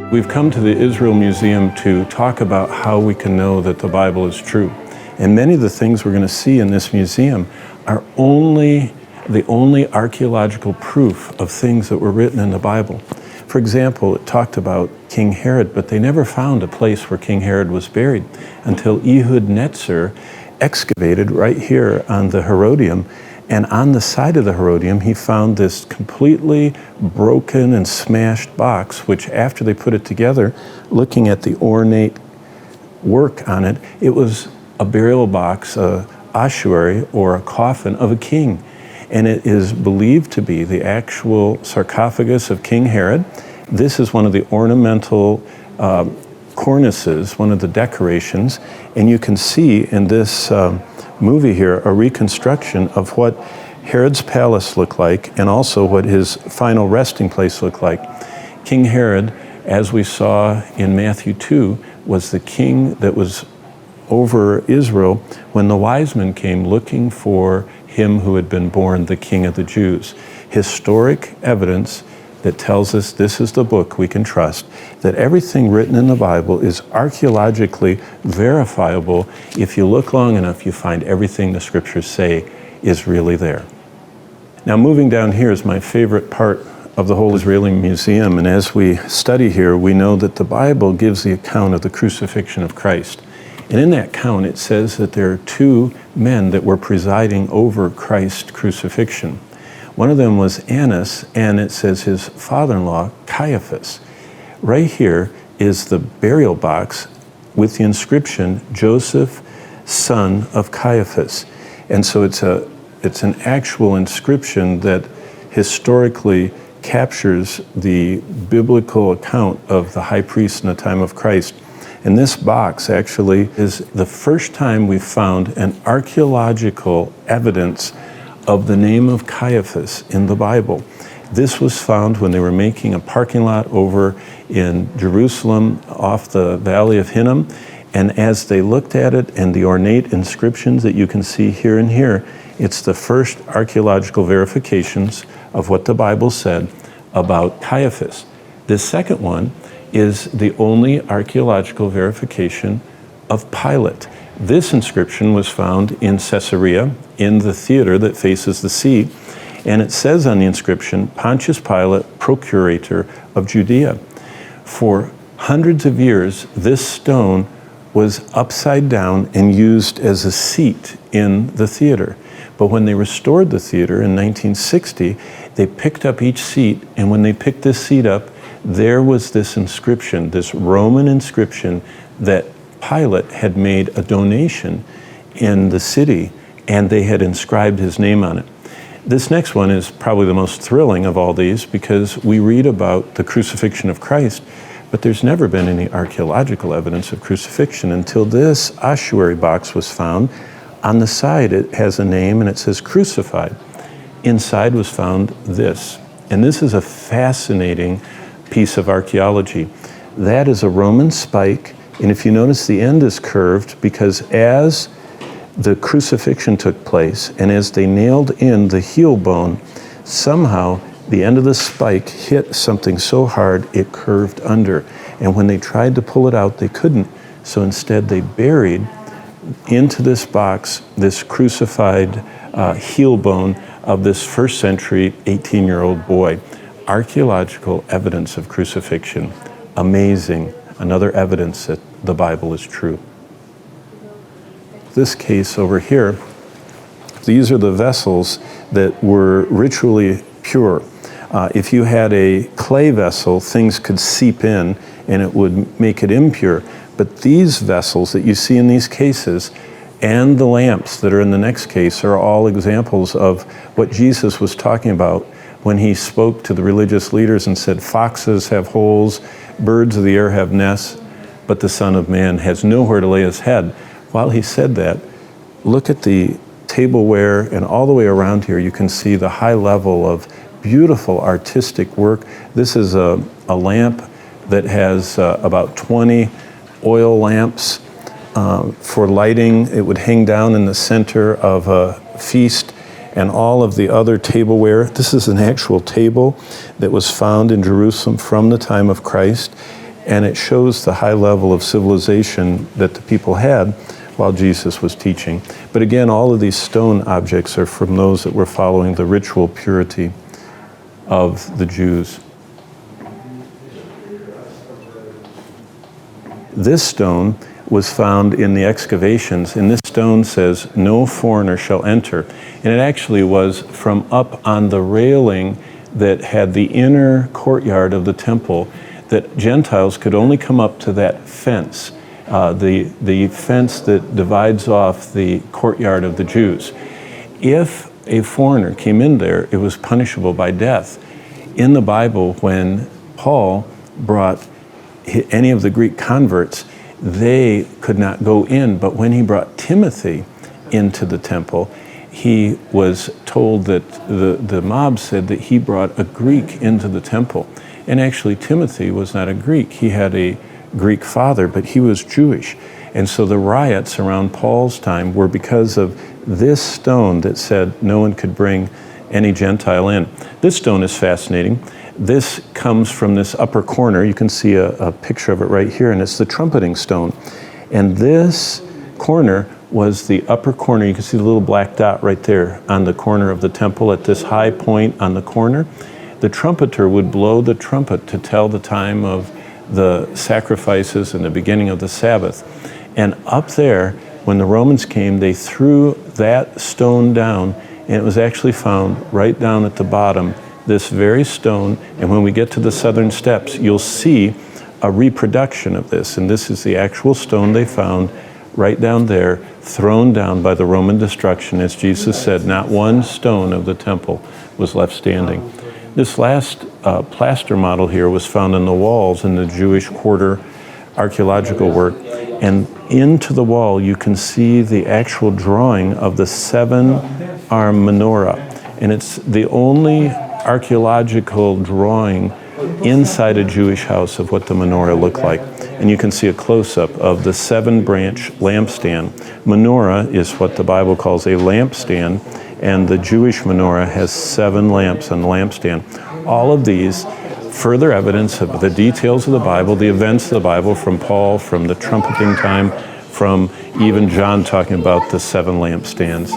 We've come to the Israel Museum to talk about how we can know that the Bible is true. And many of the things we're going to see in this museum are the only archaeological proof of things that were written in the Bible. For example, it talked about King Herod, but they never found a place where King Herod was buried until Ehud Netzer excavated right here on the Herodium. And on the side of the Herodium, he found this completely broken and smashed box, which after they put it together, looking at the ornate work on it, it was a burial box, a ossuary, or a coffin of a king. And it is believed to be the actual sarcophagus of King Herod. This is one of the ornamental cornices, one of the decorations, and you can see in this movie here a reconstruction of what Herod's palace looked like and also what his final resting place looked like. King Herod, as we saw in Matthew 2, was the king that was over Israel when the wise men came looking for him who had been born the King of the Jews. Historic evidence that tells us this is the book we can trust, that everything written in the Bible is archaeologically verifiable. If you look long enough, you find everything the scriptures say is really there. Now, moving down here is my favorite part of the whole Israeli Museum, and as we study here, we know that the Bible gives the account of the crucifixion of Christ. And in that account, it says that there are two men that were presiding over Christ's crucifixion. One of them was Annas, and it says his father-in-law, Caiaphas. Right here is the burial box with the inscription, Joseph, son of Caiaphas. And so it's an actual inscription that historically captures the biblical account of the high priest in the time of Christ. And this box actually is the first time we've found an archaeological evidence of the name of Caiaphas in the Bible. This was found when they were making a parking lot over in Jerusalem off the Valley of Hinnom. And as they looked at it and the ornate inscriptions that you can see here and here, it's the first archaeological verifications of what the Bible said about Caiaphas. This second one is the only archaeological verification of Pilate. This inscription was found in Caesarea, in the theater that faces the sea, and it says on the inscription, Pontius Pilate, procurator of Judea. For hundreds of years, this stone was upside down and used as a seat in the theater. But when they restored the theater in 1960, they picked up each seat, and when they picked this seat up, there was this inscription, this Roman inscription that Pilate had made a donation in the city, and they had inscribed his name on it. This next one is probably the most thrilling of all these because we read about the crucifixion of Christ, but there's never been any archaeological evidence of crucifixion until this ossuary box was found. On the side, it has a name and it says crucified. Inside was found this, and this is a fascinating piece of archaeology. That is a Roman spike. And if you notice, the end is curved because as the crucifixion took place and as they nailed in the heel bone, somehow the end of the spike hit something so hard it curved under. And when they tried to pull it out, they couldn't. So instead they buried into this box this crucified heel bone of this first century 18-year-old boy. Archaeological evidence of crucifixion. Amazing. Another evidence that the Bible is true. This case over here, these are the vessels that were ritually pure. If you had a clay vessel, things could seep in and it would make it impure. But these vessels that you see in these cases and the lamps that are in the next case are all examples of what Jesus was talking about when he spoke to the religious leaders and said, foxes have holes, birds of the air have nests, but the Son of Man has nowhere to lay his head. While he said that, look at the tableware and all the way around here, you can see the high level of beautiful artistic work. This is a lamp that has about 20 oil lamps for lighting. It would hang down in the center of a feast, and all of the other tableware. This is an actual table that was found in Jerusalem from the time of Christ. and it shows the high level of civilization that the people had while Jesus was teaching. But again, all of these stone objects are from those that were following the ritual purity of the Jews. This stone was found in the excavations, and this stone says, "No foreigner shall enter." And it actually was from up on the railing that had the inner courtyard of the temple, that Gentiles could only come up to that fence, the fence that divides off the courtyard of the Jews. If a foreigner came in there, it was punishable by death. In the Bible, when Paul brought any of the Greek converts, they could not go in, but when he brought Timothy into the temple, he was told that the mob said that he brought a Greek into the temple. And actually, Timothy was not a Greek. He had a Greek father, but he was Jewish. And so the riots around Paul's time were because of this stone that said no one could bring any Gentile in. This stone is fascinating. This comes from this upper corner. You can see a picture of it right here, and it's the trumpeting stone. And this corner was the upper corner. You can see the little black dot right there on the corner of the temple at this high point on the corner. The trumpeter would blow the trumpet to tell the time of the sacrifices and the beginning of the Sabbath. And up there, when the Romans came, they threw that stone down, and it was actually found right down at the bottom, this very stone. And when we get to the southern steps, you'll see a reproduction of this. And this is the actual stone they found right down there, thrown down by the Roman destruction. As Jesus said, not one stone of the temple was left standing. This last plaster model here was found in the walls in the Jewish quarter archaeological work. And into the wall, you can see the actual drawing of the 7-arm menorah. And it's the only archaeological drawing inside a Jewish house of what the menorah looked like. And you can see a close-up of the 7-branch lampstand. Menorah is what the Bible calls a lampstand, and the Jewish menorah has 7 lamps on the lampstand. All of these further evidence of the details of the Bible, the events of the Bible, from Paul, from the trumpeting time, from even John talking about the 7 lampstands.